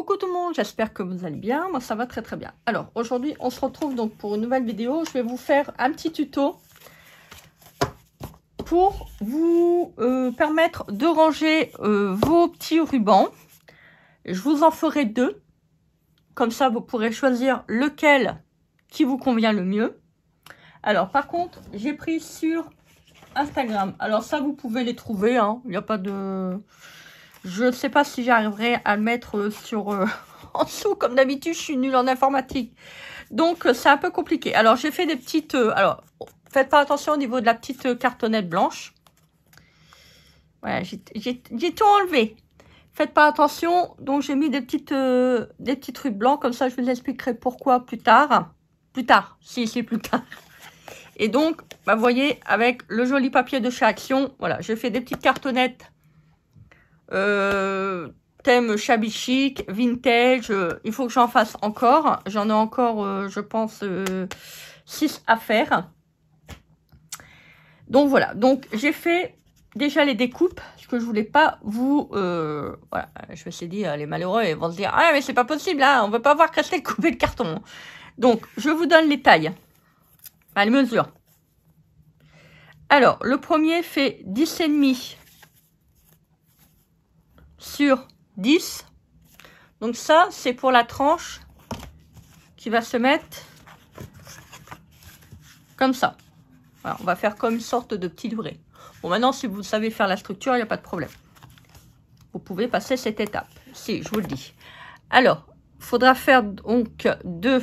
Coucou tout le monde, j'espère que vous allez bien, moi ça va très très bien. Alors aujourd'hui on se retrouve donc pour une nouvelle vidéo, je vais vous faire un petit tuto pour vous permettre de ranger vos petits rubans. Je vous en ferai deux, comme ça vous pourrez choisir lequel qui vous convient le mieux. Alors par contre j'ai pris sur Instagram, alors ça vous pouvez les trouver, hein. Il n'y a pas de... Je ne sais pas si j'arriverai à le mettre sur en dessous. Comme d'habitude, je suis nulle en informatique. Donc, c'est un peu compliqué. Alors, j'ai fait des petites... alors, faites pas attention au niveau de la petite cartonnette blanche. Voilà, j'ai tout enlevé. Faites pas attention. Donc, j'ai mis des petits trucs blancs. Comme ça, je vous expliquerai pourquoi plus tard. Plus tard. Si, plus tard. Et donc, bah, vous voyez, avec le joli papier de chez Action, voilà, j'ai fait des petites cartonnettes. Thème shabby chic, vintage, il faut que j'en fasse encore. J'en ai encore, je pense, 6 à faire. Donc voilà, donc j'ai fait déjà les découpes, parce que je voulais pas vous... voilà, je me suis dit, les malheureux ils vont se dire, ah mais c'est pas possible, hein, on veut pas voir Christelle couper le carton. Donc, je vous donne les tailles, enfin, les mesures. Alors, le premier fait 10,5 sur 10. Donc ça, c'est pour la tranche qui va se mettre comme ça. Voilà, on va faire comme une sorte de petit livret. Bon, maintenant, si vous savez faire la structure, il n'y a pas de problème. Vous pouvez passer cette étape. Si, je vous le dis. Alors, il faudra faire donc de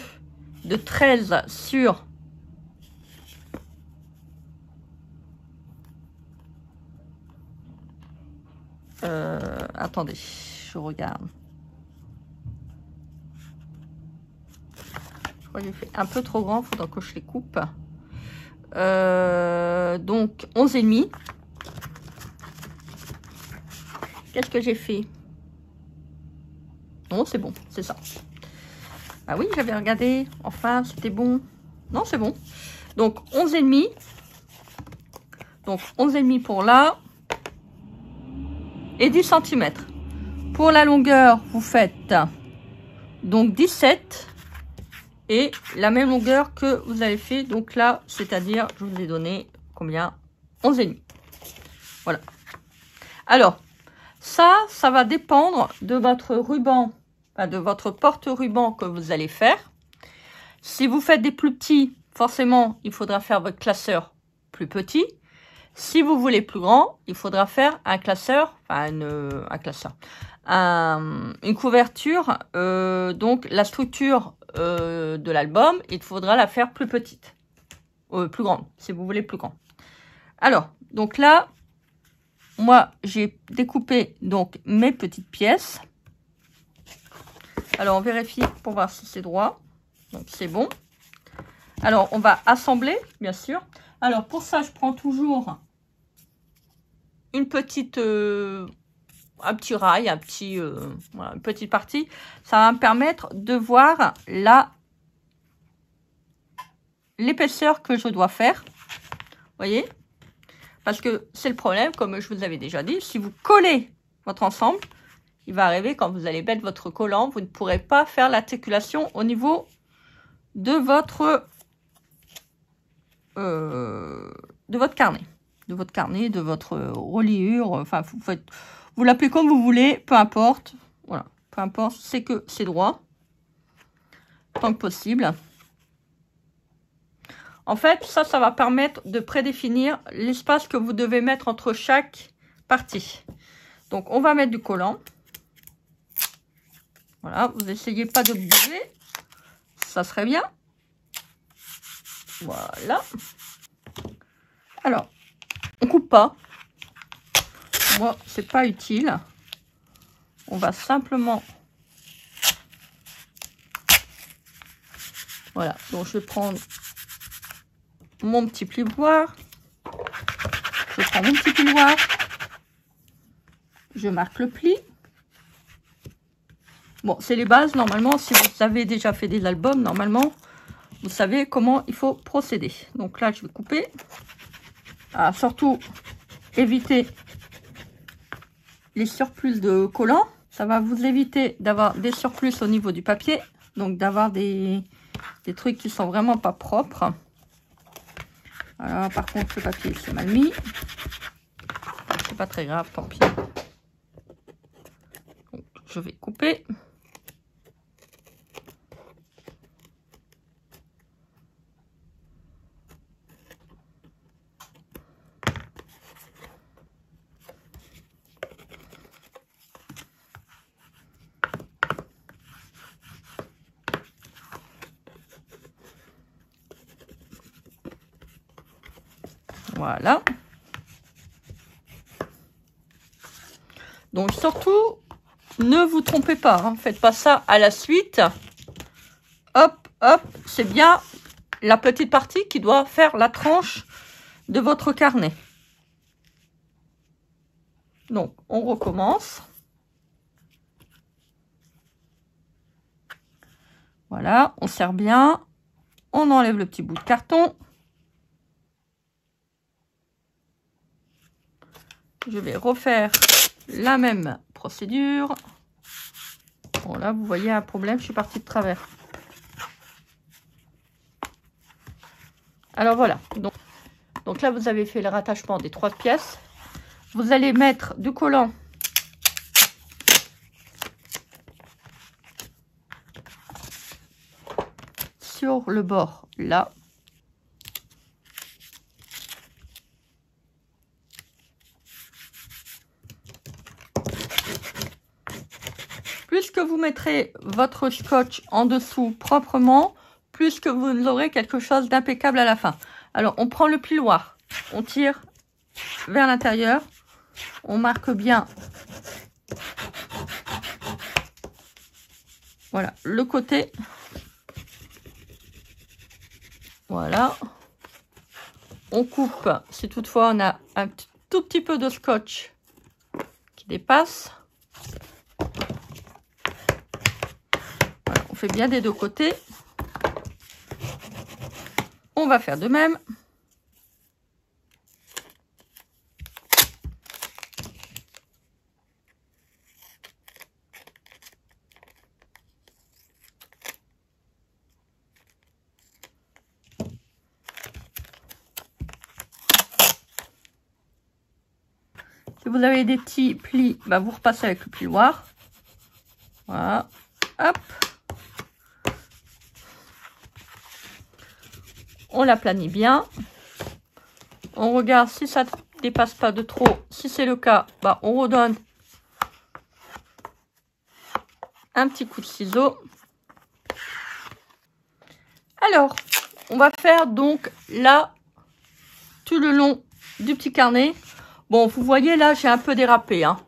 13 sur... attendez, je regarde. Je crois que j'ai fait un peu trop grand, il faudra que je les coupe. Donc 11,5. Qu'est-ce que j'ai fait? Non, c'est bon, c'est ça. Ah oui, j'avais regardé. Enfin, c'était bon. Non, c'est bon. Donc 11,5. Donc 11,5 pour là. Et 10 cm. Pour la longueur, vous faites donc 17 et la même longueur que vous avez fait. Donc là, c'est-à-dire, je vous ai donné combien? 11,5. Voilà. Alors, ça va dépendre de votre ruban, enfin de votre porte-ruban que vous allez faire. Si vous faites des plus petits, forcément, il faudra faire votre classeur plus petit. Si vous voulez plus grand, il faudra faire un classeur, enfin une couverture. Donc la structure de l'album, il faudra la faire plus petite, plus grande, si vous voulez plus grand. Alors, donc là, moi j'ai découpé donc mes petites pièces. Alors on vérifie pour voir si c'est droit. Donc c'est bon. Alors on va assembler, bien sûr. Alors pour ça, je prends toujours une petite, un petit rail, voilà, une petite partie. Ça va me permettre de voir l'épaisseur que je dois faire. Vous voyez? Parce que c'est le problème, comme je vous avais déjà dit, si vous collez votre ensemble, il va arriver quand vous allez mettre votre collant, vous ne pourrez pas faire l'articulation au niveau de votre carnet. De votre reliure, enfin vous l'appelez comme vous voulez, peu importe. Voilà, peu importe, c'est que c'est droit, tant que possible. En fait, ça va permettre de prédéfinir l'espace que vous devez mettre entre chaque partie. Donc, on va mettre du collant. Voilà, vous essayez pas de bouger, ça serait bien. Voilà. Alors, on coupe pas. Moi, c'est pas utile. On va simplement... Voilà, donc je vais prendre mon petit plioir. Je prends mon petit plioir. Je marque le pli. Bon, c'est les bases. Normalement, si vous avez déjà fait des albums, normalement, vous savez comment il faut procéder. Donc là, je vais couper. Ah, surtout, éviter les surplus de collants. Ça va vous éviter d'avoir des surplus au niveau du papier. Donc d'avoir des trucs qui sont vraiment pas propres. Alors par contre le papier c'est mal mis. C'est pas très grave, tant pis. Donc, je vais couper. Voilà. Donc surtout, ne vous trompez pas. Hein. Faites pas ça à la suite. Hop, hop. C'est bien la petite partie qui doit faire la tranche de votre carnet. Donc, on recommence. Voilà, on serre bien. On enlève le petit bout de carton. Je vais refaire la même procédure. Bon, là, vous voyez un problème, je suis partie de travers. Alors, voilà. Donc là, vous avez fait le rattachement des 3 pièces. Vous allez mettre du collant sur le bord, là. Plus que vous mettrez votre scotch en dessous proprement, plus que vous aurez quelque chose d'impeccable à la fin. Alors, on prend le plioir, on tire vers l'intérieur, on marque bien, voilà, le côté, voilà, on coupe, si toutefois on a un tout petit peu de scotch qui dépasse, voilà, on fait bien des deux côtés, on va faire de même. Si vous avez des petits plis, bah vous repassez avec le plioir. Voilà. Hop. On l'aplanit bien. On regarde si ça ne dépasse pas de trop. Si c'est le cas, bah on redonne un petit coup de ciseau. Alors, on va faire donc là, tout le long du petit carnet. Bon, vous voyez là, j'ai un peu dérapé. Hein.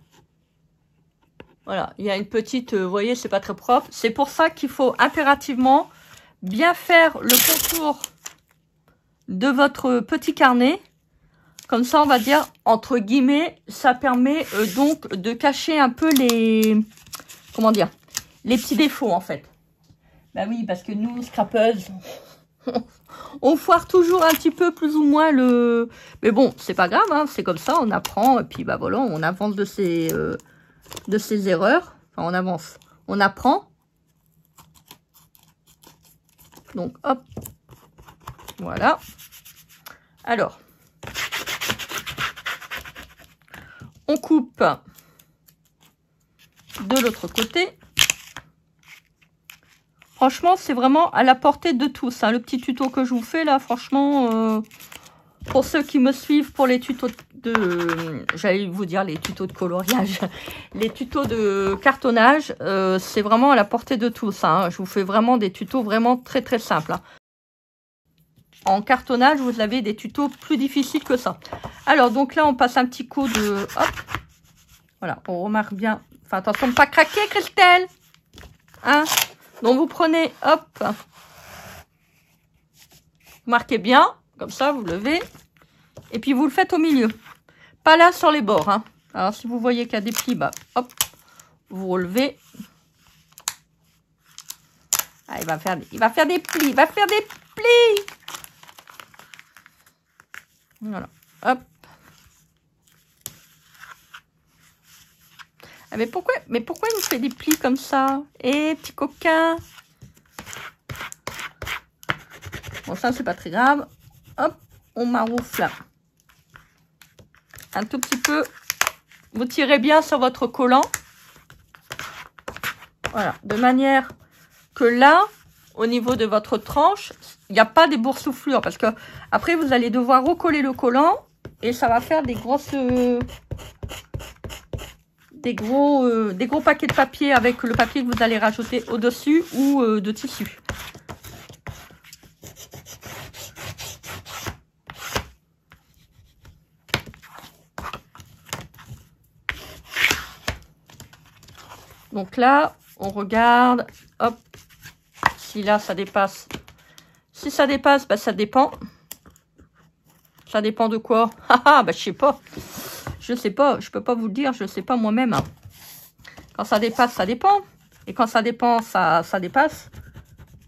Voilà, il y a une petite, vous voyez, c'est pas très propre. C'est pour ça qu'il faut impérativement bien faire le contour de votre petit carnet. Comme ça, on va dire, entre guillemets, ça permet donc de cacher un peu les, comment dire, les petits défauts en fait. Bah oui, parce que nous, scrapeuses, on foire toujours un petit peu plus ou moins le... Mais bon, c'est pas grave, hein, c'est comme ça, on apprend, et puis bah voilà, on avance de ses erreurs. Enfin, on avance, on apprend. Donc, hop, voilà. Alors, on coupe de l'autre côté. Franchement, c'est vraiment à la portée de tous. Hein. Le petit tuto que je vous fais là, franchement, pour ceux qui me suivent pour les tutos de... J'allais vous dire les tutos de coloriage. Les tutos de cartonnage, c'est vraiment à la portée de tous. Hein. Je vous fais vraiment des tutos vraiment très très simples. Hein. En cartonnage, vous avez des tutos plus difficiles que ça. Alors, donc là, on passe un petit coup de... Hop. Voilà, on remarque bien. Enfin, attention de ne pas craquer, Christelle. Hein? Donc, vous prenez, hop. Vous marquez bien. Comme ça, vous levez. Et puis, vous le faites au milieu. Pas là, sur les bords. Hein. Alors, si vous voyez qu'il y a des plis, bah, hop. Vous relevez. Ah, il va faire des plis. Il va faire des plis. Voilà. Hop. Ah, mais pourquoi il nous fait des plis comme ça? Eh, petit coquin. Bon, ça, c'est pas très grave. Hop, on maroufle un tout petit peu. Vous tirez bien sur votre collant. Voilà, de manière que là, au niveau de votre tranche, il n'y a pas des boursouflures. Parce que après, vous allez devoir recoller le collant et ça va faire des grosses... des gros paquets de papier avec le papier que vous allez rajouter au-dessus ou de tissu. Donc là, on regarde, hop, si là ça dépasse. Si ça dépasse, bah ça dépend. Ça dépend de quoi? Ah, bah je sais pas. Je sais pas, je peux pas vous le dire, je sais pas moi-même. Quand ça dépasse, ça dépend. Et quand ça dépend, ça dépasse.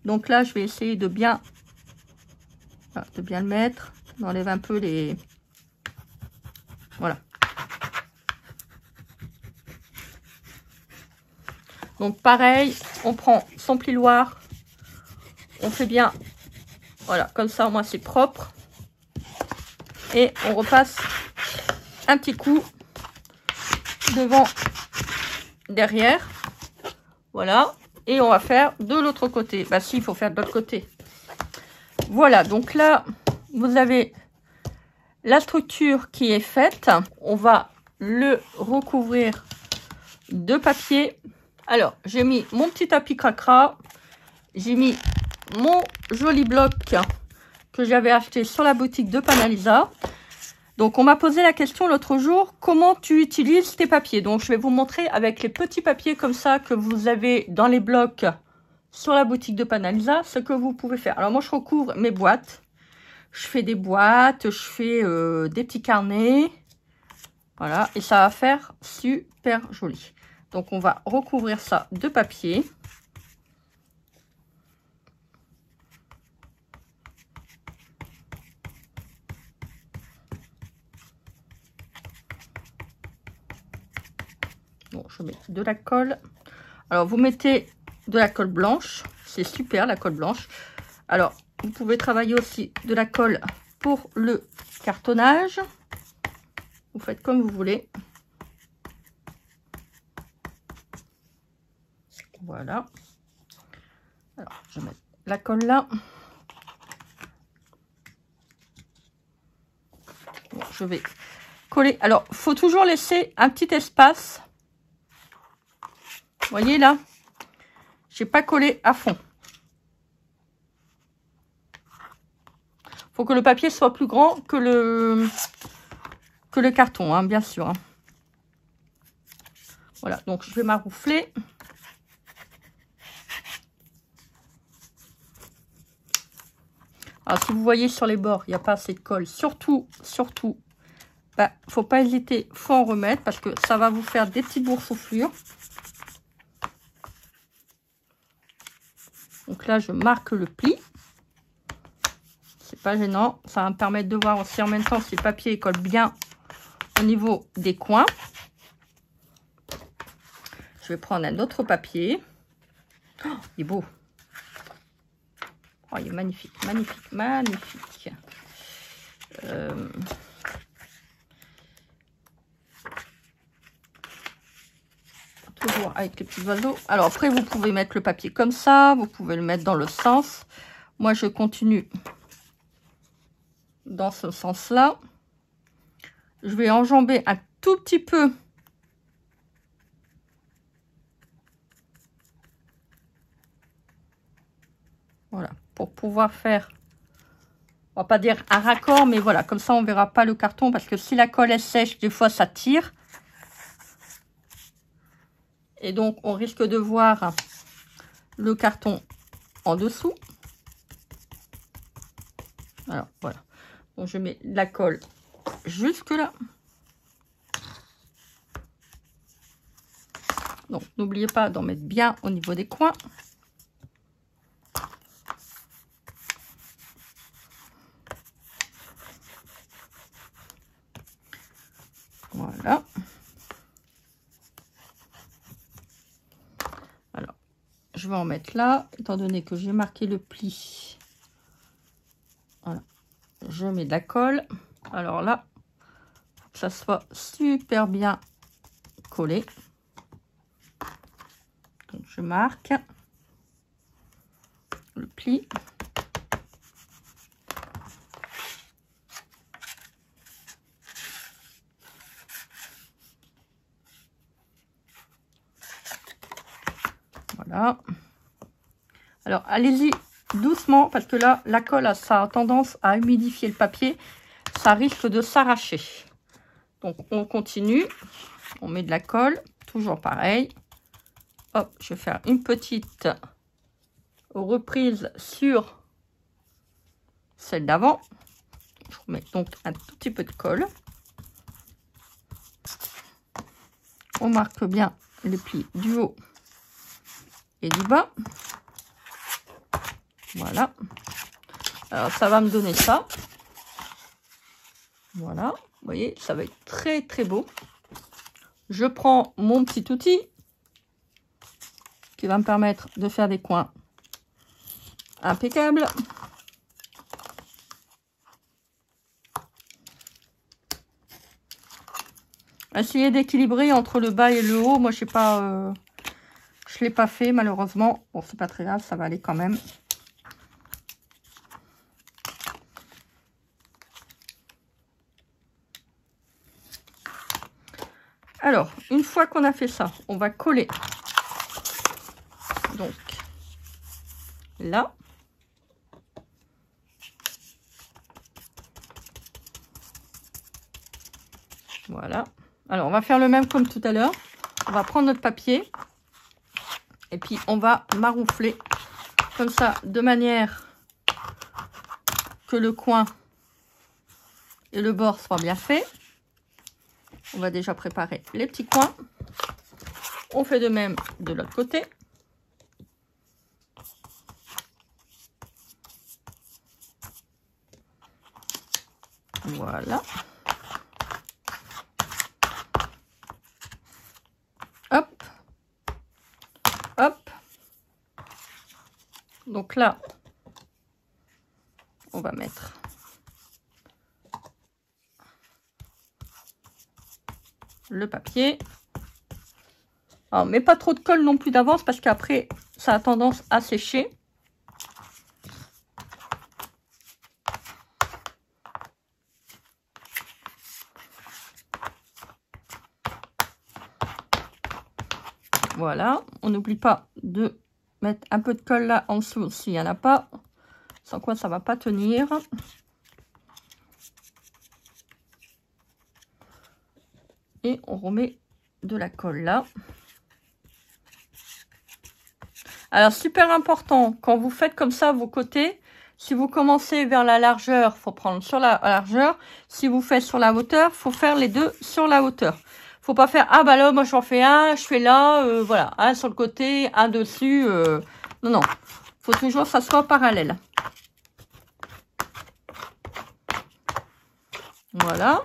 Donc là, je vais essayer de bien le mettre. On enlève un peu les... Voilà. Donc pareil, on prend son plioir, on fait bien, voilà, comme ça au moins c'est propre. Et on repasse un petit coup devant, derrière, voilà. Et on va faire de l'autre côté. Bah si, il faut faire de l'autre côté. Voilà, donc là, vous avez la structure qui est faite. On va le recouvrir de papier. Alors, j'ai mis mon petit tapis cracra. J'ai mis mon joli bloc que j'avais acheté sur la boutique de Panalisa. Donc, on m'a posé la question l'autre jour, comment tu utilises tes papiers? Donc, je vais vous montrer avec les petits papiers comme ça que vous avez dans les blocs sur la boutique de Panalisa, ce que vous pouvez faire. Alors, moi, je recouvre mes boîtes. Je fais des boîtes, je fais des petits carnets. Voilà, et ça va faire super joli. Donc, on va recouvrir ça de papier. Bon, je mets de la colle. Alors, vous mettez de la colle blanche. C'est super, la colle blanche. Alors, vous pouvez travailler aussi de la colle pour le cartonnage. Vous faites comme vous voulez. Voilà. Alors, je mets la colle là. Bon, je vais coller. Alors, il faut toujours laisser un petit espace. Vous voyez là, j'ai pas collé à fond. Faut que le papier soit plus grand que le carton, hein, bien sûr. Hein. Voilà, donc je vais maroufler. Alors, si vous voyez sur les bords, il n'y a pas assez de colle. Surtout, bah, faut pas hésiter, faut en remettre parce que ça va vous faire des petites boursouflures. Donc là, je marque le pli. C'est pas gênant. Ça va me permettre de voir aussi en même temps si le papier colle bien au niveau des coins. Je vais prendre un autre papier. Oh, il est beau. Oh, il est magnifique, magnifique, magnifique. Toujours avec les petits oiseaux. Alors après, vous pouvez mettre le papier comme ça. Vous pouvez le mettre dans le sens. Moi, je continue dans ce sens-là. Je vais enjamber un tout petit peu. Voilà, pour pouvoir faire, on va pas dire un raccord, mais voilà, comme ça on verra pas le carton, parce que si la colle est sèche, des fois ça tire. Et donc on risque de voir le carton en dessous. Alors voilà, donc je mets la colle jusque là. Donc n'oubliez pas d'en mettre bien au niveau des coins. Voilà. je vais en mettre là, étant donné que j'ai marqué le pli. Voilà. Je mets de la colle. Alors là, faut que ça soit super bien collé. Donc je marque le pli. Voilà. Alors allez-y doucement parce que là la colle ça a tendance à humidifier le papier, ça risque de s'arracher. Donc on continue, on met de la colle, toujours pareil. Hop, je vais faire une petite reprise sur celle d'avant. Je remets donc un tout petit peu de colle. On marque bien les plis du haut et du bas. Voilà. Alors ça va me donner ça. Voilà. Vous voyez, ça va être très très beau. Je prends mon petit outil qui va me permettre de faire des coins impeccables. Essayez d'équilibrer entre le bas et le haut. Moi, je sais pas, je l'ai pas fait malheureusement. Bon, c'est pas très grave, ça va aller quand même. Alors, une fois qu'on a fait ça, on va coller. Donc, là. Voilà. Alors, on va faire le même comme tout à l'heure. On va prendre notre papier. Et puis, on va maroufler comme ça, de manière que le coin et le bord soient bien faits. On va déjà préparer les petits coins. On fait de même de l'autre côté. Voilà. Hop. Hop. Donc là, on va mettre le papier. Alors, mais pas trop de colle non plus d'avance parce qu'après, ça a tendance à sécher. Voilà, on n'oublie pas de mettre un peu de colle là en dessous s'il n'y en a pas, sans quoi ça va pas tenir. Et on remet de la colle là. Alors super important, quand vous faites comme ça vos côtés, si vous commencez vers la largeur, faut prendre sur la largeur. Si vous faites sur la hauteur, faut faire les deux sur la hauteur. Faut pas faire, ah bah là, moi j'en fais un, je fais là, voilà, un sur le côté, un dessus. Non, non, faut toujours que ça soit parallèle. Voilà.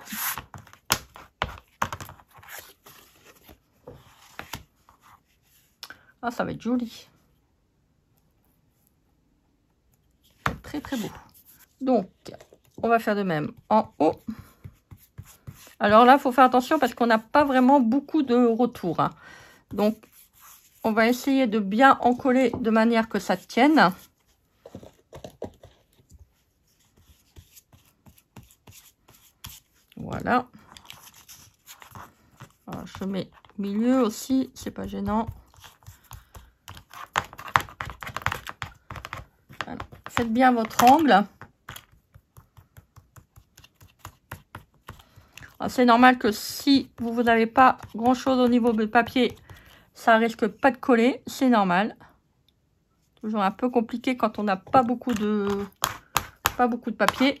Ah, ça va être joli. Très très beau. Donc, on va faire de même en haut. Alors là, il faut faire attention parce qu'on n'a pas vraiment beaucoup de retour. Hein. Donc, on va essayer de bien encoller de manière que ça tienne. Voilà. Alors, je mets au milieu aussi, c'est pas gênant. Voilà. Faites bien votre angle. C'est normal que si vous n'avez pas grand chose au niveau du papier, ça risque pas de coller, c'est normal. Toujours un peu compliqué quand on n'a pas beaucoup de papier.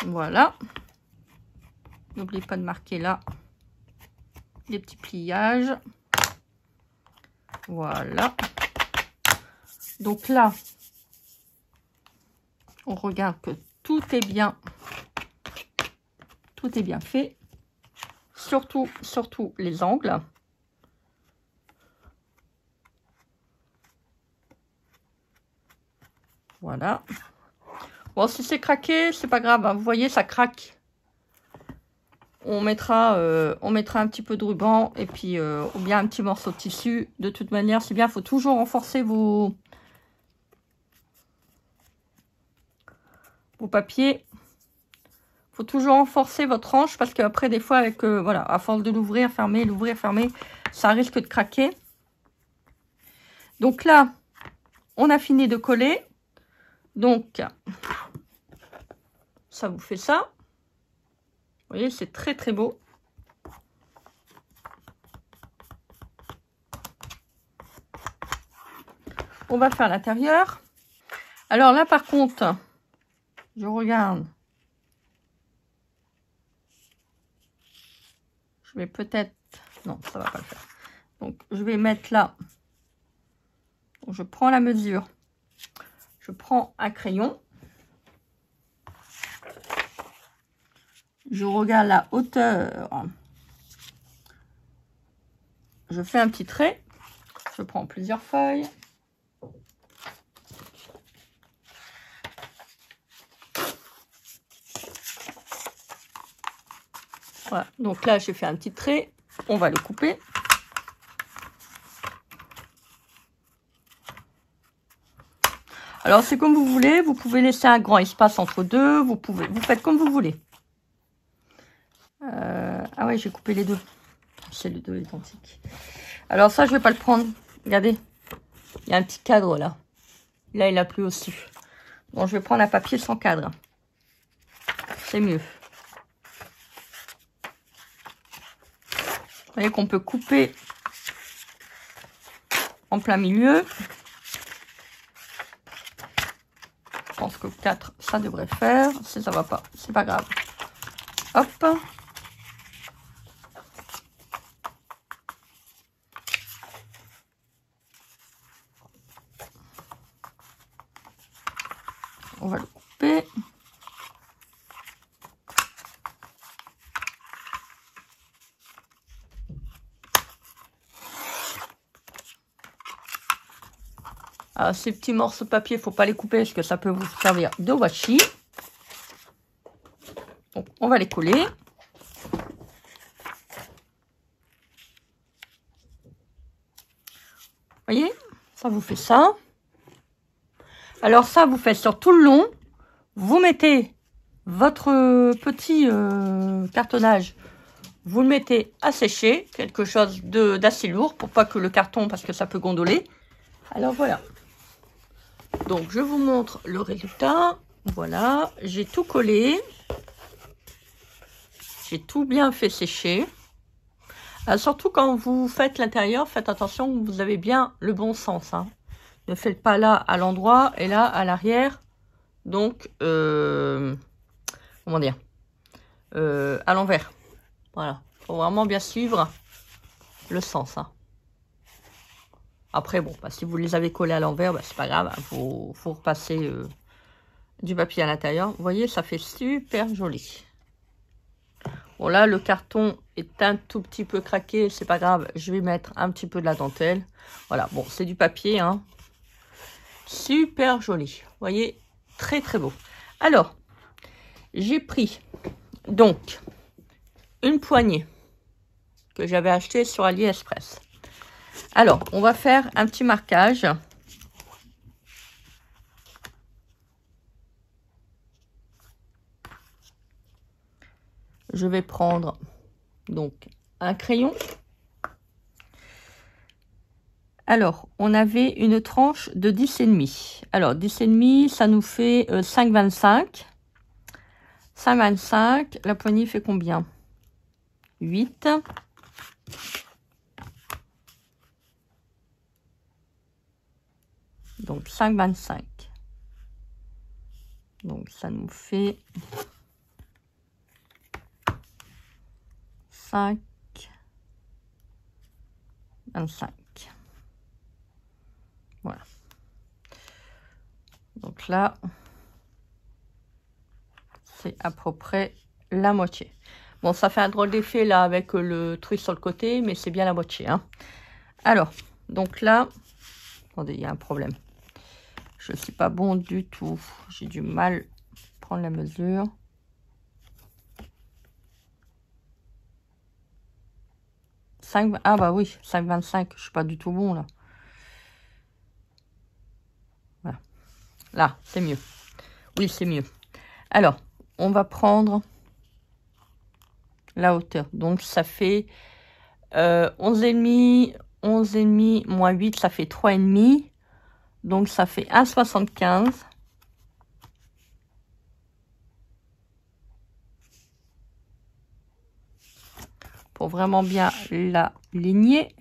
Voilà. N'oubliez pas de marquer là les petits pliages. Voilà. Donc là, on regarde que tout est bien fait. Surtout les angles. Voilà. Bon, si c'est craqué, c'est pas grave, hein. Vous voyez, ça craque. On mettra un petit peu de ruban et puis ou bien un petit morceau de tissu. De toute manière, c'est bien. Il faut toujours renforcer vos papiers. Il faut toujours renforcer votre hanche parce qu'après, des fois, avec voilà, à force de l'ouvrir, fermer, l'ouvrir, fermer, ça risque de craquer. Donc là, on a fini de coller. Donc, ça vous fait ça. Vous voyez, c'est très très beau. On va faire l'intérieur. Alors là, par contre, je regarde. Je vais peut-être... Non, ça va pas le faire. Donc, je vais mettre là. Donc, je prends la mesure. Je prends un crayon. Je regarde la hauteur. Je fais un petit trait. Je prends plusieurs feuilles. Voilà. Donc là, j'ai fait un petit trait. On va le couper. Alors, c'est comme vous voulez. Vous pouvez laisser un grand espace entre deux. Vous faites comme vous voulez. Ah ouais, j'ai coupé les deux. C'est les deux identiques. Alors ça, je vais pas le prendre. Regardez. Il y a un petit cadre là. Là, il a plus au-dessus. Bon, je vais prendre un papier sans cadre. C'est mieux. Vous voyez qu'on peut couper en plein milieu. Je pense que 4, ça devrait faire. Si ça va pas, c'est pas grave. Hop. On va le couper. Alors, ces petits morceaux de papier, il ne faut pas les couper parce que ça peut vous servir de washi. Donc, on va les coller. Vous voyez, ça vous fait ça. Alors ça, vous faites sur tout le long. Vous mettez votre petit cartonnage. Vous le mettez à sécher. Quelque chose d'assez lourd pour pas que le carton, parce que ça peut gondoler. Alors voilà. Donc je vous montre le résultat. Voilà, j'ai tout collé. J'ai tout bien fait sécher. Surtout quand vous faites l'intérieur, faites attention que vous avez bien le bon sens. Hein. Ne faites pas là à l'endroit et là à l'arrière. Donc, comment dire, à l'envers. Voilà, faut vraiment bien suivre le sens. Hein. Après, bon, bah, si vous les avez collés à l'envers, bah, c'est pas grave. Il faut repasser du papier à l'intérieur. Vous voyez, ça fait super joli. Bon, là, le carton est un tout petit peu craqué. C'est pas grave, je vais mettre un petit peu de la dentelle. Voilà, bon, c'est du papier, hein. Super joli. Vous voyez, très très beau. Alors, j'ai pris donc une poignée que j'avais achetée sur AliExpress. Alors, on va faire un petit marquage. Je vais prendre donc un crayon. Alors, on avait une tranche de 10,5. Alors, 10,5, ça nous fait 5,25. 5,25, la poignée fait combien? 8. Donc, 5,25. Donc, ça nous fait 5,25. Voilà. Donc là, c'est à peu près la moitié. Bon, ça fait un drôle d'effet là avec le truc sur le côté, mais c'est bien la moitié. Hein. Alors, donc là, attendez, il y a un problème. Je ne suis pas bon du tout. J'ai du mal à prendre la mesure. Ah bah oui, 5,25. Je suis pas du tout bon là. Voilà. Là, c'est mieux. Oui, c'est mieux. Alors, on va prendre la hauteur. Donc, ça fait 11,5. 11,5 moins 8, ça fait 3,5. Donc, ça fait 1,75. Pour vraiment bien la ligner.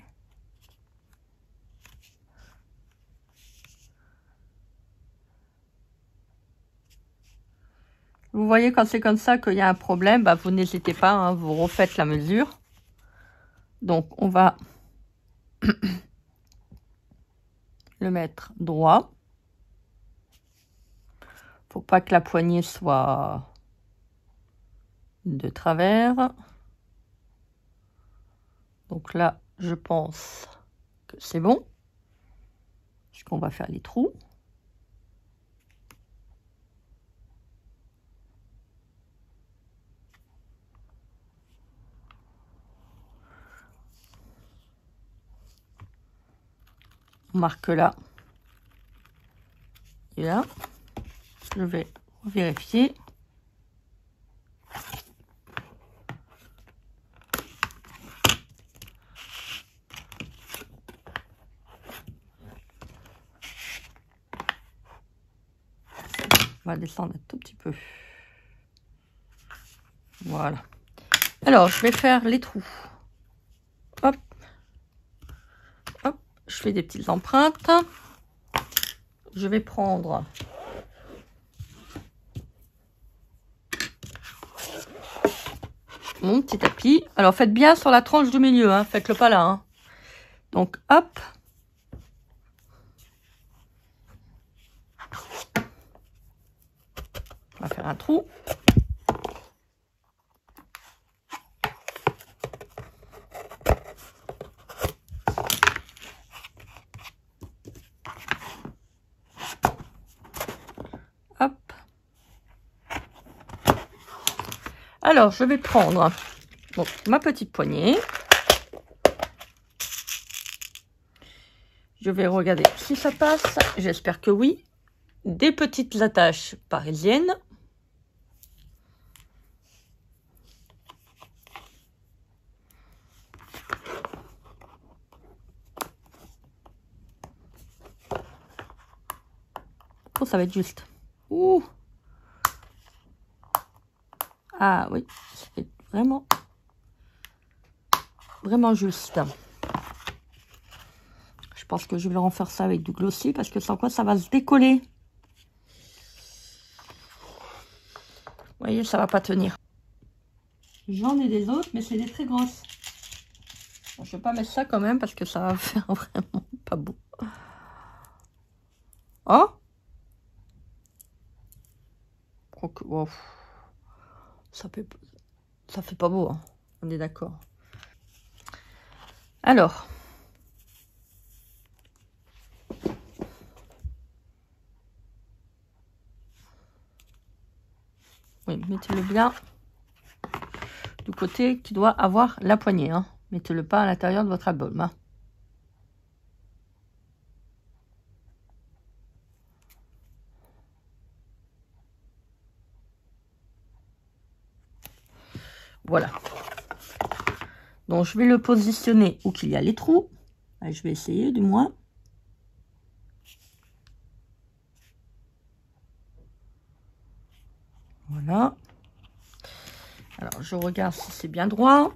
Vous voyez, quand c'est comme ça qu'il y a un problème, bah, vous n'hésitez pas, hein, vous refaites la mesure. Donc, on va le mettre droit. Faut pas que la poignée soit de travers. Donc là, je pense que c'est bon. Puisqu'on va faire les trous. On marque là. Et là, je vais vérifier. On va descendre un tout petit peu. Voilà. Alors, je vais faire les trous. Hop. Hop. Je fais des petites empreintes. Je vais prendre mon petit tapis. Alors, faites bien sur la tranche du milieu. Hein. Faites-le pas là. Hein. Donc, hop. On va faire un trou. Hop. Alors, je vais prendre donc, ma petite poignée. Je vais regarder si ça passe. J'espère que oui. Des petites attaches parisiennes. Oh, ça va être juste. Ouh. Ah oui, c'est vraiment juste. Je pense que je vais en faire ça avec du glossy parce que sans quoi ça va se décoller. Vous voyez, ça va pas tenir. J'en ai des autres, mais c'est des très grosses. Bon, je vais pas mettre ça quand même parce que ça va faire vraiment pas beau. Oh, oh. Ça fait pas beau, hein. On est d'accord. Alors, oui, mettez-le bien du côté qui doit avoir la poignée. Hein. Mettez-le pas à l'intérieur de votre album. Hein. Voilà. Donc, je vais le positionner où qu'il y a les trous. Je vais essayer, du moins. Voilà. Alors, je regarde si c'est bien droit.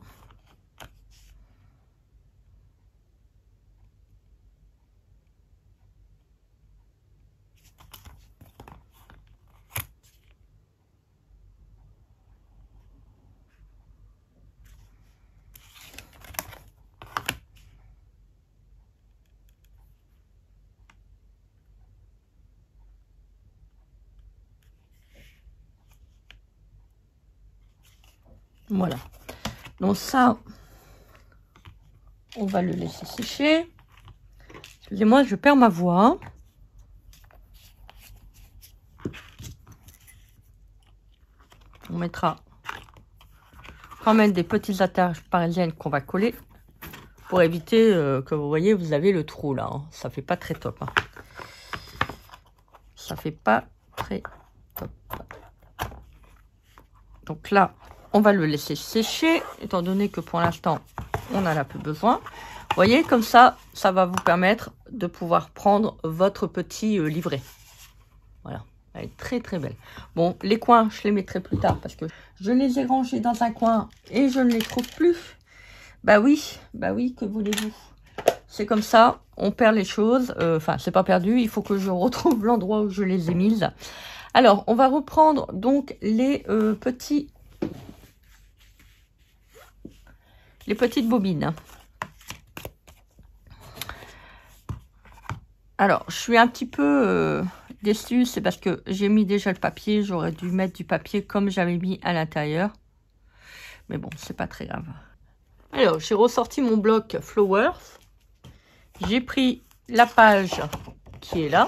Voilà. Donc ça, on va le laisser sécher. Excusez-moi, je perds ma voix. On mettra quand même des petites attaches parisiennes qu'on va coller pour éviter que vous voyez, vous avez le trou là. Hein. Ça fait pas très top. Hein. Ça fait pas très top. Donc là, on va le laisser sécher, étant donné que pour l'instant, on n'en a plus besoin. Vous voyez, comme ça, ça va vous permettre de pouvoir prendre votre petit livret. Voilà, elle est très très belle. Bon, les coins, je les mettrai plus tard parce que je les ai rangés dans un coin et je ne les trouve plus. Bah oui, que voulez-vous? C'est comme ça, on perd les choses. Enfin, c'est pas perdu, il faut que je retrouve l'endroit où je les ai mises. Alors, on va reprendre donc les petites bobines. Alors, je suis un petit peu déçue, c'est parce que j'ai mis déjà le papier. J'aurais dû mettre du papier comme j'avais mis à l'intérieur. Mais bon, c'est pas très grave. Alors, j'ai ressorti mon bloc Flowers. J'ai pris la page qui est là,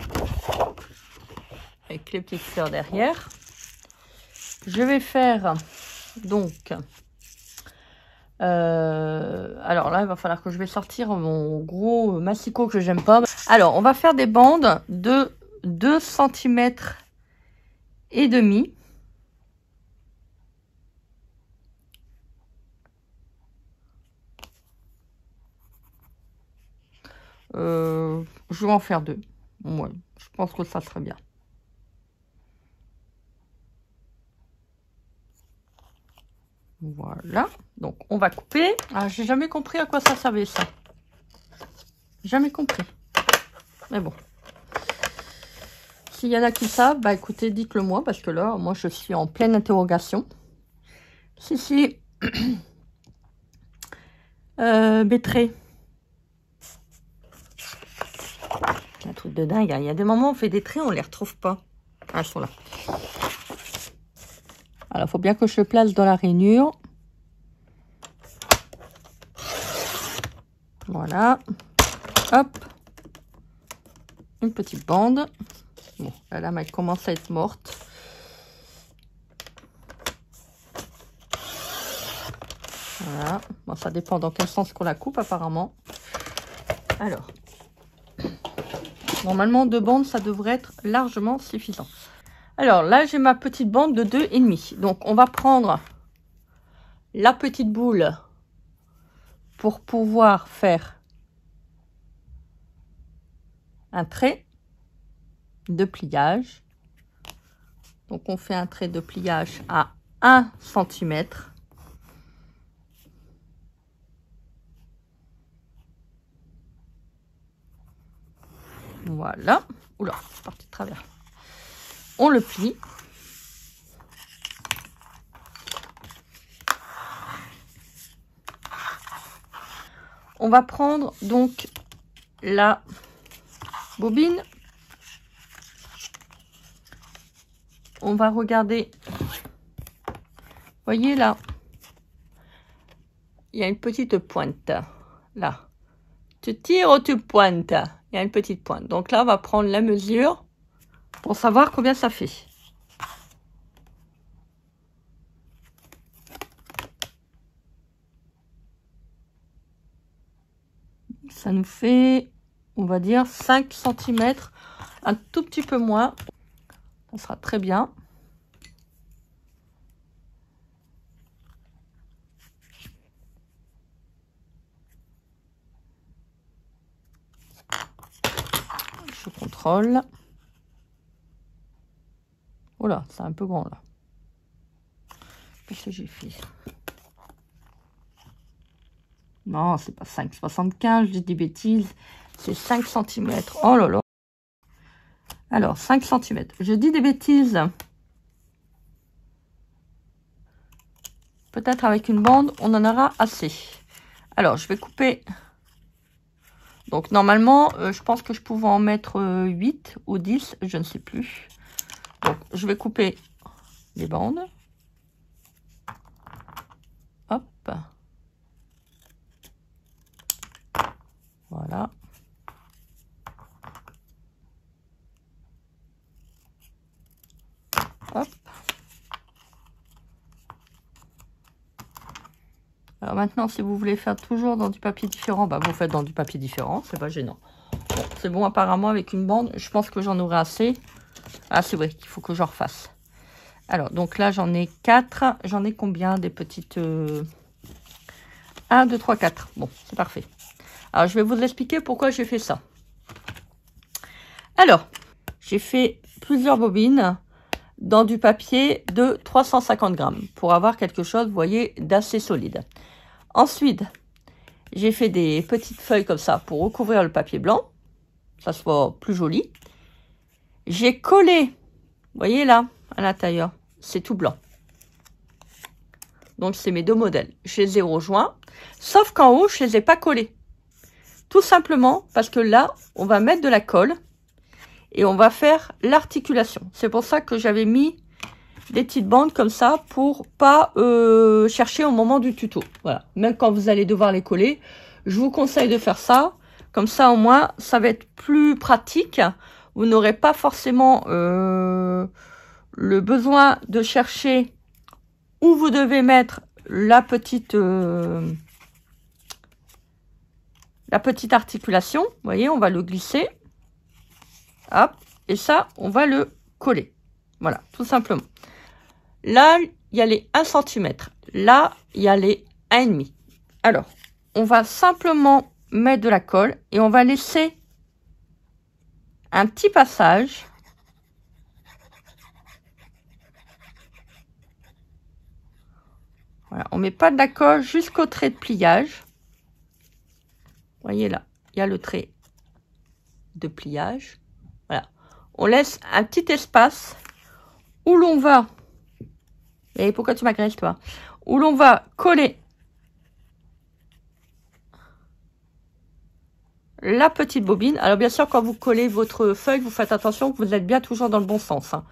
avec les petites fleurs derrière. Je vais faire donc... alors là, il va falloir que je vais sortir mon gros massicot que j'aime pas. Alors, on va faire des bandes de 2 cm et demi. Je vais en faire 2. Ouais, je pense que ça serait bien. Voilà. Donc, on va couper. Ah, j'ai jamais compris à quoi ça servait, ça. Jamais compris. Mais bon. S'il y en a qui savent, bah écoutez, dites-le moi, parce que là, moi, je suis en pleine interrogation. Si. Bettré. Un truc de dingue. Il y a des moments où on fait des traits, on les retrouve pas. Ah, ils sont là. Alors, il faut bien que je le place dans la rainure. Voilà. Hop. Une petite bande. Bon, la lame, elle commence à être morte. Voilà. Bon, ça dépend dans quel sens qu'on la coupe, apparemment. Alors. Normalement, 2 bandes, ça devrait être largement suffisant. Alors, là, j'ai ma petite bande de 2,5. Donc, on va prendre la petite boule pour pouvoir faire un trait de pliage. Donc, on fait un trait de pliage à 1 cm. Voilà. Oula, c'est parti de travers. On le plie. On va prendre donc la bobine. On va regarder. Voyez là, il y a une petite pointe. Là, tu tires ou tu pointes. Il y a une petite pointe. Donc là, on va prendre la mesure pour savoir combien ça fait. Ça nous fait, on va dire, 5 cm, un tout petit peu moins. Ça sera très bien. Je contrôle. Oh là, c'est un peu grand là. Qu'est-ce que j'ai fait? Non, c'est pas 5,75, je dis des bêtises. C'est 5 cm. Oh là là. Alors, 5 cm. Je dis des bêtises. Peut-être avec une bande, on en aura assez. Alors, je vais couper. Donc, normalement, je pense que je pouvais en mettre 8 ou 10, je ne sais plus. Donc, je vais couper les bandes. Alors maintenant, si vous voulez faire toujours dans du papier différent, bah vous faites dans du papier différent, c'est pas gênant. Bon, c'est bon apparemment avec une bande, je pense que j'en aurai assez. Ah c'est vrai qu'il faut que j'en refasse. Alors donc là j'en ai 4, j'en ai combien des petites... 1, 2, 3, 4, bon c'est parfait. Alors je vais vous expliquer pourquoi j'ai fait ça. Alors, j'ai fait plusieurs bobines dans du papier de 350 grammes pour avoir quelque chose, vous voyez, d'assez solide. Ensuite, j'ai fait des petites feuilles comme ça pour recouvrir le papier blanc, ça soit plus joli. J'ai collé, vous voyez là, à l'intérieur, c'est tout blanc. Donc, c'est mes deux modèles. Je les ai rejoints, sauf qu'en haut, je les ai pas collés. Tout simplement parce que là, on va mettre de la colle et on va faire l'articulation. C'est pour ça que j'avais mis des petites bandes comme ça pour pas chercher au moment du tuto. Voilà. Même quand vous allez devoir les coller, je vous conseille de faire ça. Comme ça, au moins, ça va être plus pratique. Vous n'aurez pas forcément le besoin de chercher où vous devez mettre la petite articulation. Vous voyez, on va le glisser. Hop, et ça, on va le coller. Voilà, tout simplement. Là, il y a les 1 cm. Là, il y a les 1,5. Alors, on va simplement mettre de la colle et on va laisser un petit passage. Voilà, on met pas de la colle jusqu'au trait de pliage. Vous voyez là, il y a le trait de pliage. Voilà, on laisse un petit espace où l'on va... Et pourquoi tu m'agresses, toi? Où l'on va coller la petite bobine. Alors, bien sûr, quand vous collez votre feuille, vous faites attention que vous êtes bien toujours dans le bon sens. Hein.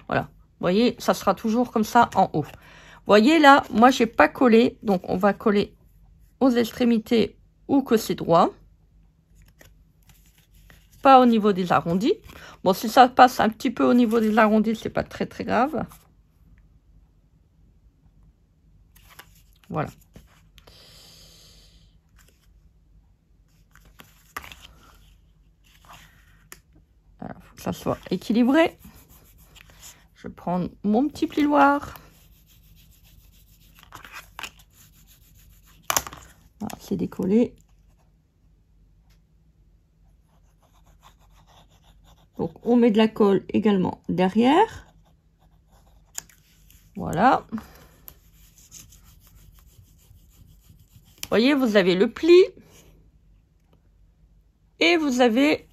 Voilà. Vous voyez, ça sera toujours comme ça en haut. Vous voyez, là, moi, j'ai pas collé. Donc, on va coller aux extrémités où que c'est droit. Pas au niveau des arrondis. Bon, si ça passe un petit peu au niveau des arrondis, c'est pas très, très grave. Voilà. Alors, faut que ça soit équilibré. Je vais prendre mon petit plioir. Voilà, c'est décollé. Donc, on met de la colle également derrière. Voilà. Vous voyez, vous avez le pli et vous avez,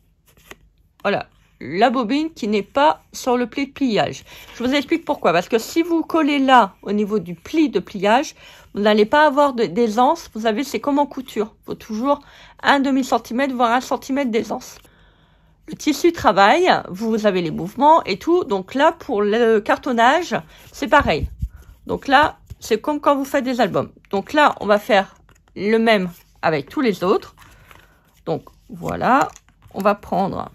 voilà, la bobine qui n'est pas sur le pli de pliage. Je vous explique pourquoi. Parce que si vous collez là, au niveau du pli de pliage, vous n'allez pas avoir d'aisance. Vous avez, c'est comme en couture. Il faut toujours un demi-centimètre, voire 1 cm d'aisance. Le tissu travaille, vous avez les mouvements et tout. Donc là, pour le cartonnage, c'est pareil. Donc là, c'est comme quand vous faites des albums. Donc là, on va faire le même avec tous les autres. Donc voilà, on va prendre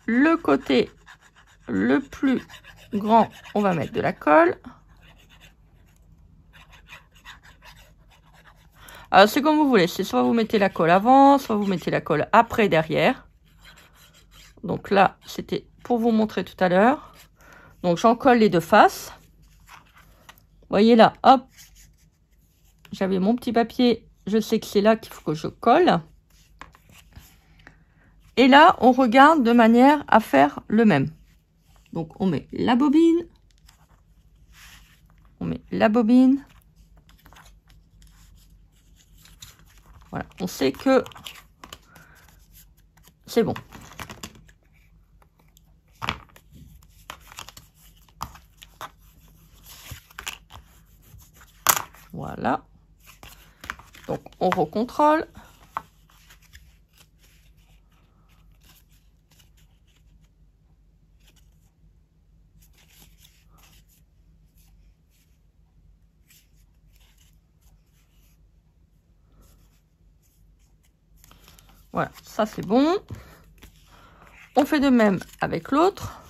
le côté le plus grand, on va mettre de la colle. Alors c'est comme vous voulez, c'est soit vous mettez la colle avant, soit vous mettez la colle après derrière. Donc là, c'était pour vous montrer tout à l'heure. Donc j'en colle les deux faces. Vous voyez là, hop, j'avais mon petit papier, je sais que c'est là qu'il faut que je colle. Et là, on regarde de manière à faire le même. Donc on met la bobine, on met la bobine. Voilà, on sait que c'est bon. Voilà. Donc, on recontrôle. Voilà, ça c'est bon. On fait de même avec l'autre.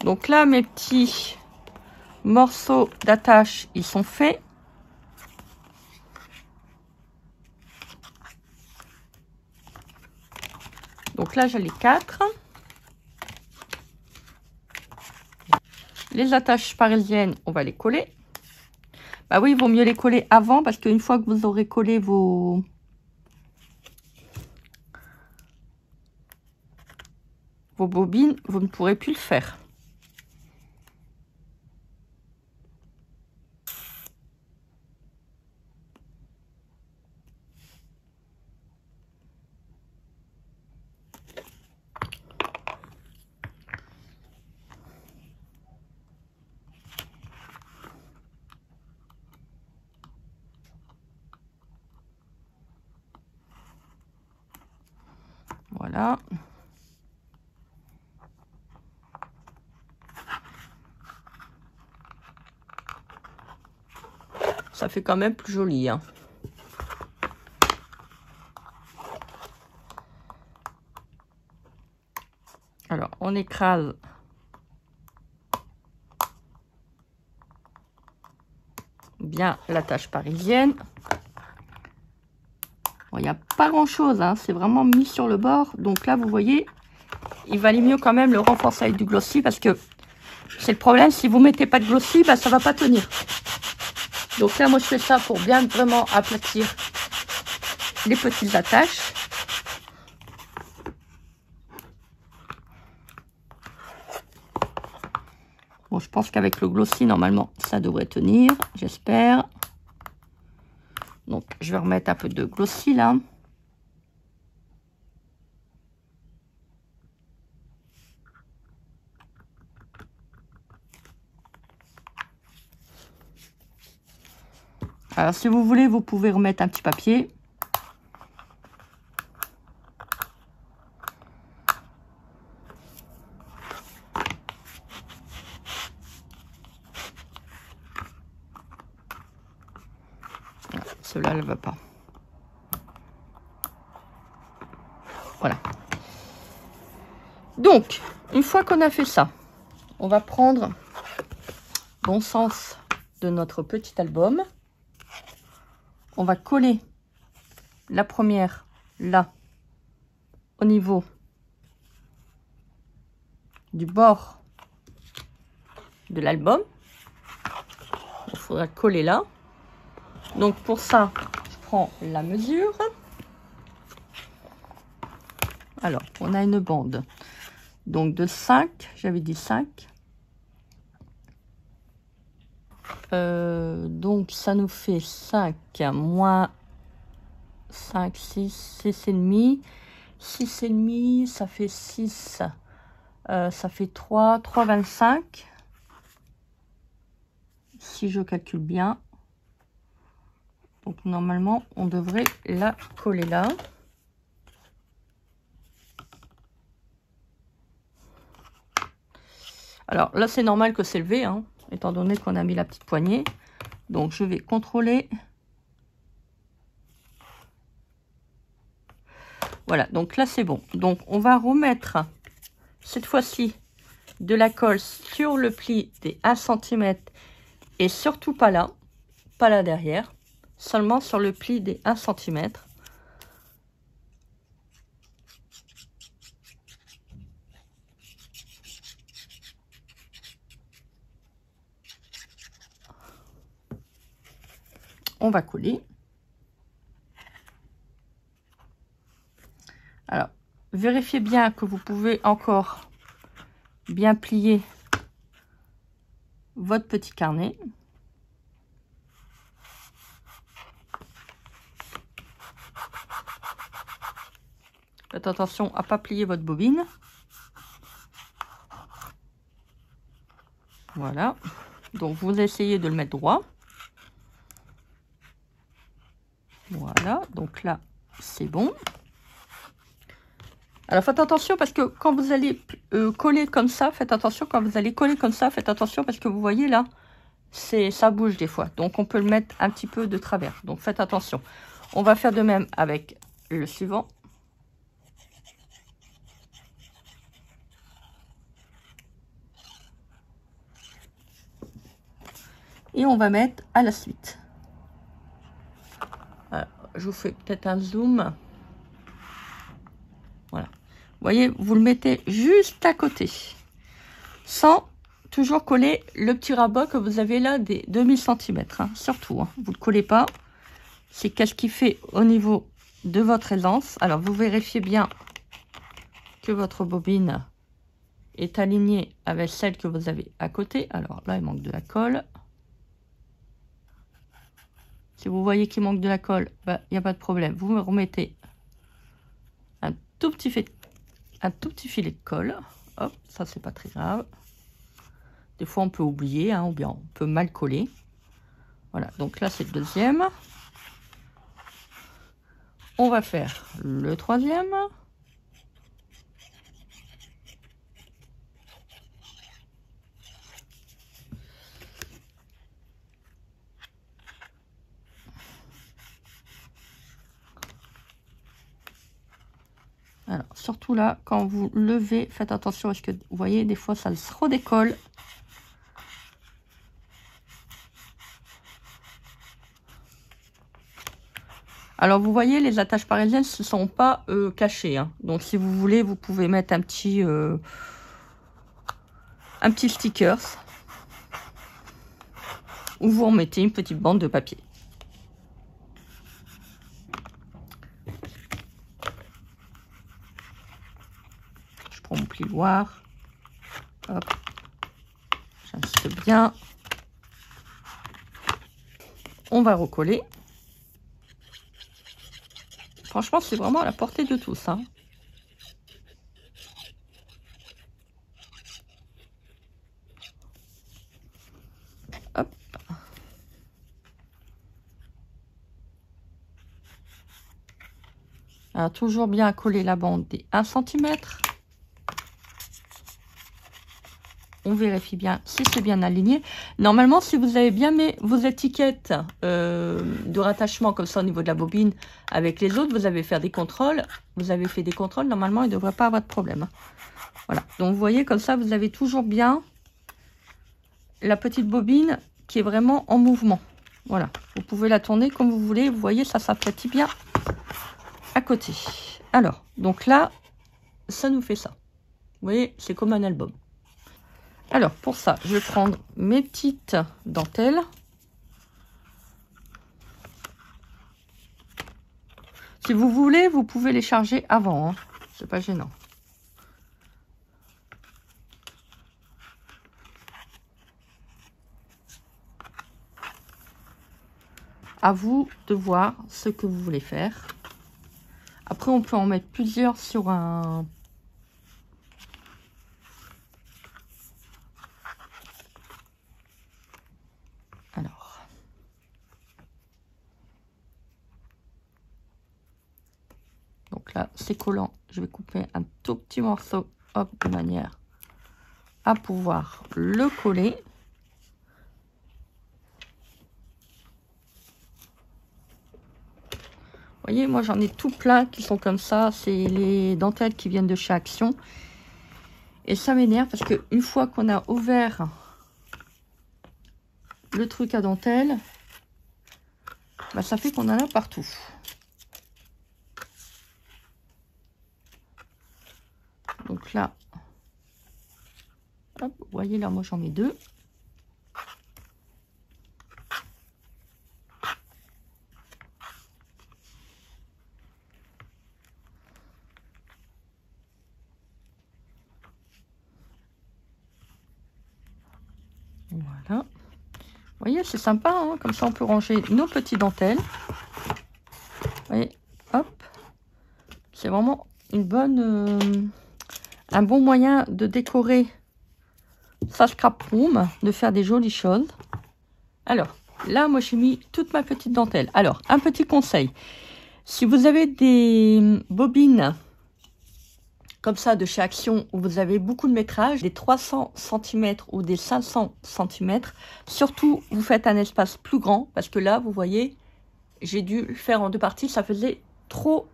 Donc là, mes petits morceaux d'attache, ils sont faits. Donc là, j'ai les 4. Les attaches parisiennes, on va les coller. Bah oui, il vaut mieux les coller avant parce qu'une fois que vous aurez collé vos bobines, vous ne pourrez plus le faire. Voilà. Ça fait quand même plus joli, hein. Alors, on écrase bien l'attache parisienne. Bon, il n'y a pas grand-chose, hein, c'est vraiment mis sur le bord. Donc là, vous voyez, il valait mieux quand même le renforcer avec du glossy parce que c'est le problème, si vous mettez pas de glossy, bah, ça va pas tenir. Donc là, moi, je fais ça pour bien vraiment aplatir les petites attaches. Bon, je pense qu'avec le glossy, normalement, ça devrait tenir, j'espère. Donc, je vais remettre un peu de glossy là. Alors, si vous voulez, vous pouvez remettre un petit papier. Cela ne va pas. Voilà. Donc, une fois qu'on a fait ça, on va prendre bon sens de notre petit album. On va coller la première là, au niveau du bord de l'album. Il faudra coller là. Donc pour ça, je prends la mesure. Alors, on a une bande. Donc de 5, j'avais dit 5. Donc ça nous fait 5 moins 5, 6, 6,5. 6,5, ça fait 6. Ça fait 3, 3,25. Si je calcule bien. Donc normalement, on devrait la coller là. Alors là, c'est normal que c'est levé, hein, étant donné qu'on a mis la petite poignée. Donc je vais contrôler. Voilà, donc là c'est bon. Donc on va remettre cette fois-ci de la colle sur le pli des 1 cm et surtout pas là derrière, seulement sur le pli des 1 cm. On va coller. Alors, vérifiez bien que vous pouvez encore bien plier votre petit carnet. Faites attention à ne pas plier votre bobine. Voilà. Donc, vous essayez de le mettre droit. Voilà. Donc là, c'est bon. Alors, faites attention parce que quand vous allez coller comme ça, faites attention quand vous allez coller comme ça, faites attention parce que vous voyez là, ça bouge des fois. Donc, on peut le mettre un petit peu de travers. Donc, faites attention. On va faire de même avec le suivant. Et on va mettre à la suite. Alors, je vous fais peut-être un zoom. Voilà. Vous voyez, vous le mettez juste à côté. Sans toujours coller le petit rabat que vous avez là des 2000 cm. Hein, surtout, hein, vous ne le collez pas. C'est qu'est-ce qui fait au niveau de votre aisance. Alors, vous vérifiez bien que votre bobine est alignée avec celle que vous avez à côté. Alors là, il manque de la colle. Si vous voyez qu'il manque de la colle, il n'y a pas de problème. Vous me remettez un tout petit filet de colle. Hop, ça c'est pas très grave. Des fois on peut oublier, hein, ou bien on peut mal coller. Voilà, donc là c'est le deuxième. On va faire le troisième. Alors, surtout là, quand vous levez, faites attention à ce que vous voyez, des fois ça se redécolle. Alors, vous voyez, les attaches parisiennes ne sont pas cachées. Hein. Donc, si vous voulez, vous pouvez mettre un petit sticker. Ou vous remettez une petite bande de papier. Je prends mon plioir. Hop. J'insiste bien. On va recoller. Franchement, c'est vraiment à la portée de tous. Hein. Hop. Alors, toujours bien coller la bande des 1 cm. On vérifie bien si c'est bien aligné. Normalement, si vous avez bien mis vos étiquettes de rattachement comme ça au niveau de la bobine avec les autres, vous avez fait des contrôles. Vous avez fait des contrôles. Normalement, il ne devrait pas avoir de problème. Voilà. Donc, vous voyez, comme ça, vous avez toujours bien la petite bobine qui est vraiment en mouvement. Voilà. Vous pouvez la tourner comme vous voulez. Vous voyez, ça s'aplatit bien à côté. Alors, donc là, ça nous fait ça. Vous voyez, c'est comme un album. Alors, pour ça, je vais prendre mes petites dentelles. Si vous voulez, vous pouvez les charger avant. Hein. C'est pas gênant. À vous de voir ce que vous voulez faire. Après, on peut en mettre plusieurs sur un... Alors. Donc là, c'est collant. Je vais couper un tout petit morceau, hop, de manière à pouvoir le coller. Vous voyez, moi j'en ai tout plein qui sont comme ça. C'est les dentelles qui viennent de chez Action. Et ça m'énerve parce que une fois qu'on a ouvert le truc à dentelle, bah, ça fait qu'on en a partout. Donc là, hop, vous voyez là, moi j'en mets deux. Voilà. Vous voyez, c'est sympa, hein, comme ça on peut ranger nos petites dentelles. Vous voyez, hop. C'est vraiment une bonne, un bon moyen de décorer sa scrap room, de faire des jolies choses. Alors, là, moi j'ai mis toute ma petite dentelle. Alors, un petit conseil. Si vous avez des bobines comme ça de chez Action où vous avez beaucoup de métrage, des 300 cm ou des 500 cm, surtout vous faites un espace plus grand parce que là, vous voyez, j'ai dû le faire en deux parties, ça faisait trop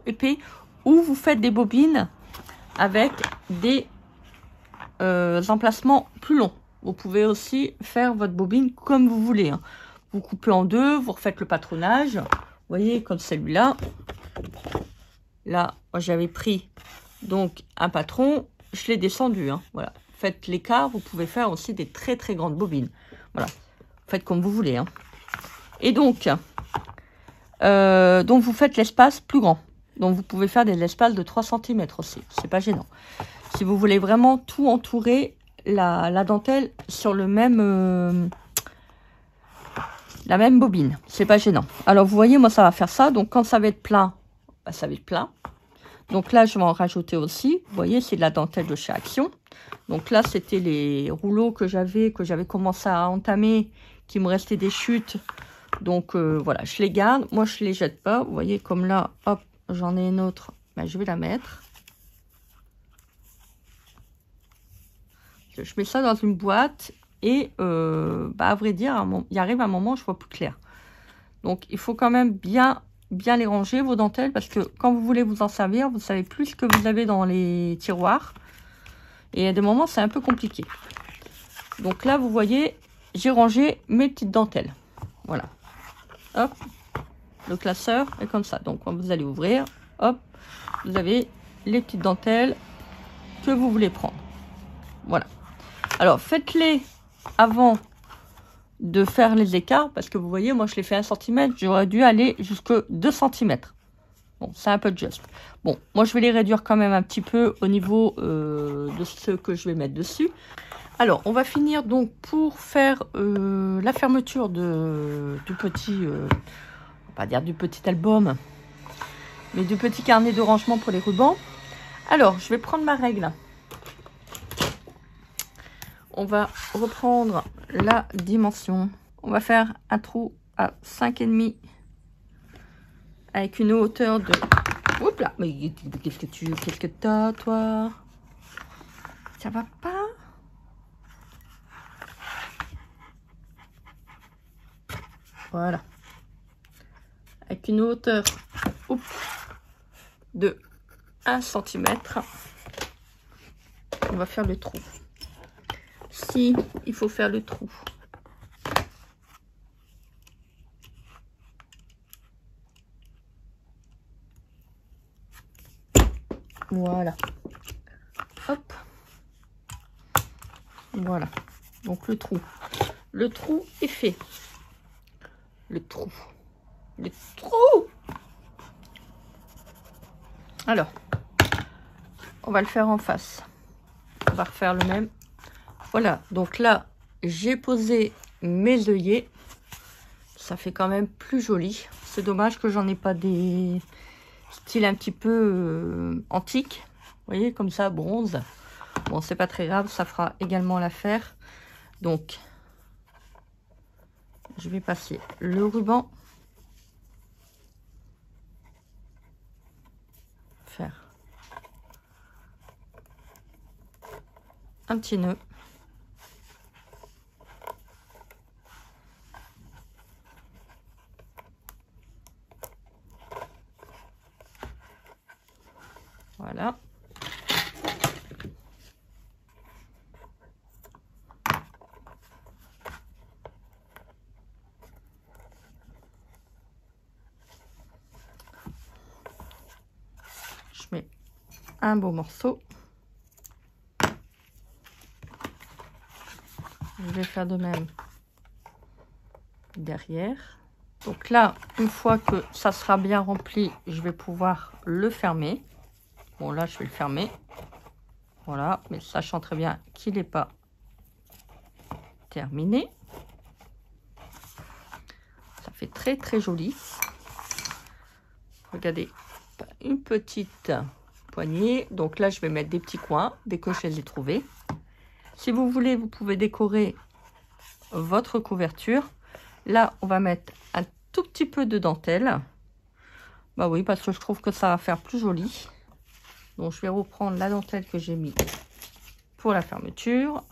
épais. Ou vous faites des bobines avec des emplacements plus longs. vous pouvez aussi faire votre bobine comme vous voulez. Hein. Vous coupez en deux, vous refaites le patronage. Vous voyez, comme celui-là. Là, moi j'avais pris donc un patron, je l'ai descendu. Hein, voilà. Faites l'écart, vous pouvez faire aussi des très très grandes bobines. Voilà. Faites comme vous voulez. Hein. Et donc vous faites l'espace plus grand. Donc vous pouvez faire des espaces de 3 cm aussi. C'est pas gênant. Si vous voulez vraiment tout entourer la dentelle sur le même la même bobine, c'est pas gênant. Alors vous voyez, moi ça va faire ça. Donc quand ça va être plein, bah, ça va être plein. Donc là je vais en rajouter aussi. Vous voyez, c'est de la dentelle de chez Action. Donc là c'était les rouleaux que j'avais commencé à entamer, qui me restait des chutes. Donc voilà, je les garde. Moi je les jette pas. Vous voyez, comme là, hop, j'en ai une autre. Ben, je vais la mettre. Je mets ça dans une boîte et à vrai dire, il arrive un moment où je vois plus clair. Donc il faut quand même bien les ranger, vos dentelles, parce que quand vous voulez vous en servir, vous savez plus ce que vous avez dans les tiroirs. Et à des moments, c'est un peu compliqué. Donc là, vous voyez, j'ai rangé mes petites dentelles. Voilà. Hop. Le classeur est comme ça. Donc quand vous allez ouvrir, hop, vous avez les petites dentelles que vous voulez prendre. Voilà. Alors faites-les avant de faire les écarts, parce que vous voyez, moi je l'ai fait 1 cm, j'aurais dû aller jusque 2 cm. Bon, c'est un peu juste. Bon, moi je vais les réduire quand même un petit peu au niveau de ce que je vais mettre dessus. Alors, on va finir donc pour faire la fermeture du petit, on va pas dire du petit album, mais du petit carnet de rangement pour les rubans. Alors, je vais prendre ma règle. On va reprendre la dimension. On va faire un trou à 5,5 avec une hauteur de... Oups là, mais qu'est-ce que t'as, toi? Ça va pas? Voilà. Avec une hauteur de 1 cm. On va faire le trou. Si il faut faire le trou. Voilà. Hop. Voilà. Donc le trou. Le trou est fait. Le trou. Le trou. Alors, on va le faire en face. On va refaire le même. Voilà. Donc là, j'ai posé mes œillets. Ça fait quand même plus joli. C'est dommage que j'en ai pas des styles un petit peu antiques. Vous voyez, comme ça, bronze. Bon, c'est pas très grave. Ça fera également l'affaire. Donc, je vais passer le ruban. Faire un petit nœud. Voilà. Je mets un beau morceau. Je vais faire de même derrière. Donc là, une fois que ça sera bien rempli, je vais pouvoir le fermer. Bon, là, je vais le fermer. Voilà, mais sachant très bien qu'il n'est pas terminé. Ça fait très, très joli. Regardez, une petite poignée. Donc là, je vais mettre des petits coins dès que je les ai trouvés. Si vous voulez, vous pouvez décorer votre couverture. Là, on va mettre un tout petit peu de dentelle. Bah oui, parce que je trouve que ça va faire plus joli. Donc, je vais reprendre la dentelle que j'ai mis pour la fermeture.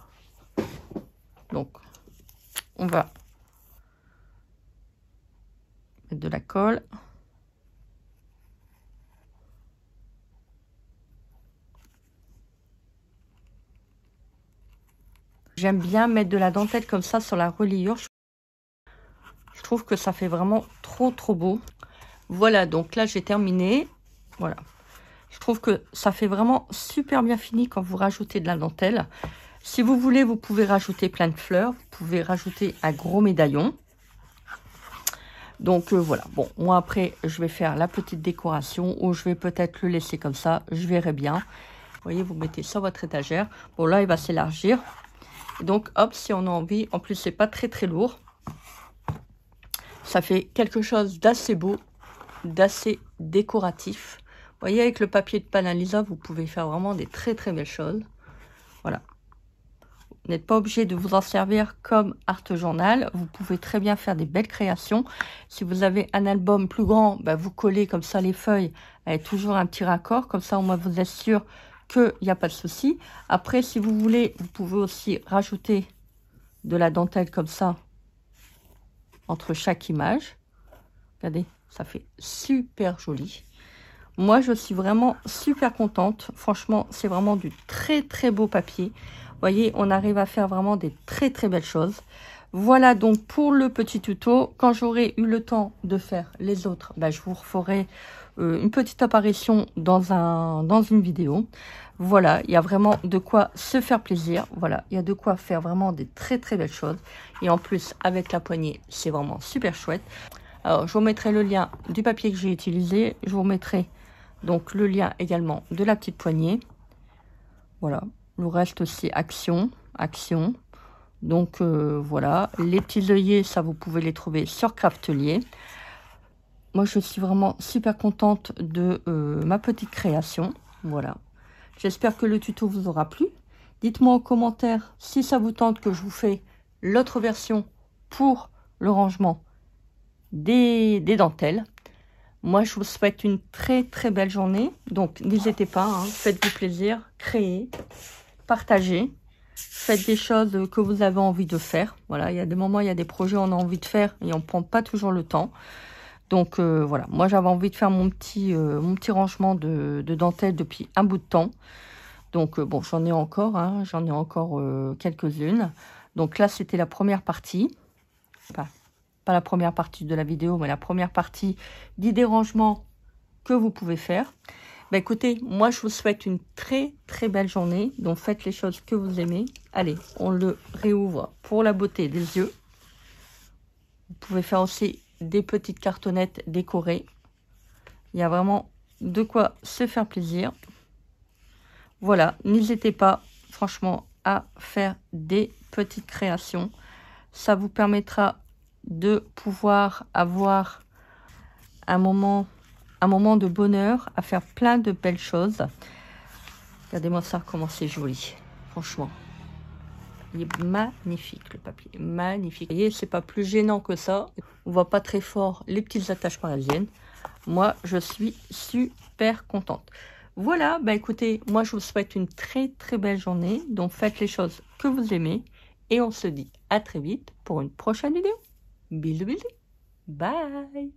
Donc, on va mettre de la colle. J'aime bien mettre de la dentelle comme ça sur la reliure. Je trouve que ça fait vraiment trop beau. Voilà, donc là j'ai terminé. Voilà. Je trouve que ça fait vraiment super bien fini quand vous rajoutez de la dentelle. Si vous voulez, vous pouvez rajouter plein de fleurs. Vous pouvez rajouter un gros médaillon. Donc voilà. Bon, moi après, je vais faire la petite décoration ou je vais peut-être le laisser comme ça. Je verrai bien. Vous voyez, vous mettez sur votre étagère. Bon, là, il va s'élargir. Donc, hop, si on a envie. En plus, c'est pas très lourd. Ça fait quelque chose d'assez beau, d'assez décoratif. Vous voyez, avec le papier de Panalisa, vous pouvez faire vraiment des très belles choses. Voilà. Vous n'êtes pas obligé de vous en servir comme art journal. Vous pouvez très bien faire des belles créations. Si vous avez un album plus grand, bah, vous collez comme ça les feuilles avec toujours un petit raccord. Comme ça, au moins, vous êtes sûr qu'il n'y a pas de souci. Après, si vous voulez, vous pouvez aussi rajouter de la dentelle comme ça entre chaque image. Regardez, ça fait super joli. Moi, je suis vraiment super contente. Franchement, c'est vraiment du très beau papier. Vous voyez, on arrive à faire vraiment des très belles choses. Voilà donc pour le petit tuto. Quand j'aurai eu le temps de faire les autres, bah, je vous referai une petite apparition dans une vidéo. Voilà, il y a vraiment de quoi se faire plaisir. Voilà, il y a de quoi faire vraiment des très belles choses. Et en plus, avec la poignée, c'est vraiment super chouette. Alors, je vous mettrai le lien du papier que j'ai utilisé. Je vous mettrai donc le lien également de la petite poignée. Voilà, le reste aussi action. Donc voilà, les petits œillets, ça vous pouvez les trouver sur Craftelier. Moi, je suis vraiment super contente de ma petite création. Voilà, j'espère que le tuto vous aura plu. Dites-moi en commentaire si ça vous tente que je vous fais l'autre version pour le rangement des dentelles. Moi, je vous souhaite une très belle journée. Donc, n'hésitez pas, hein, faites-vous plaisir, créez, partagez. Faites des choses que vous avez envie de faire. Voilà, il y a des moments, il y a des projets on a envie de faire et on ne prend pas toujours le temps. Donc, voilà, moi, j'avais envie de faire mon petit rangement de dentelle depuis un bout de temps. Donc, bon, j'en ai encore, hein, quelques-unes. Donc là, c'était la première partie. Enfin, pas la première partie de la vidéo, mais la première partie d'idées rangements que vous pouvez faire. Bah écoutez, moi je vous souhaite une très belle journée. Donc faites les choses que vous aimez. Allez, on le réouvre pour la beauté des yeux. Vous pouvez faire aussi des petites cartonnettes décorées. Il y a vraiment de quoi se faire plaisir. Voilà, n'hésitez pas franchement à faire des petites créations. Ça vous permettra de pouvoir avoir un moment de bonheur, à faire plein de belles choses. Regardez-moi ça, comment c'est joli. Franchement, il est magnifique le papier, magnifique. Vous voyez, c'est pas plus gênant que ça. On voit pas très fort les petites attaches parisiennes. Moi, je suis super contente. Voilà, bah écoutez, moi je vous souhaite une très belle journée. Donc faites les choses que vous aimez. Et on se dit à très vite pour une prochaine vidéo. Bisous, bye.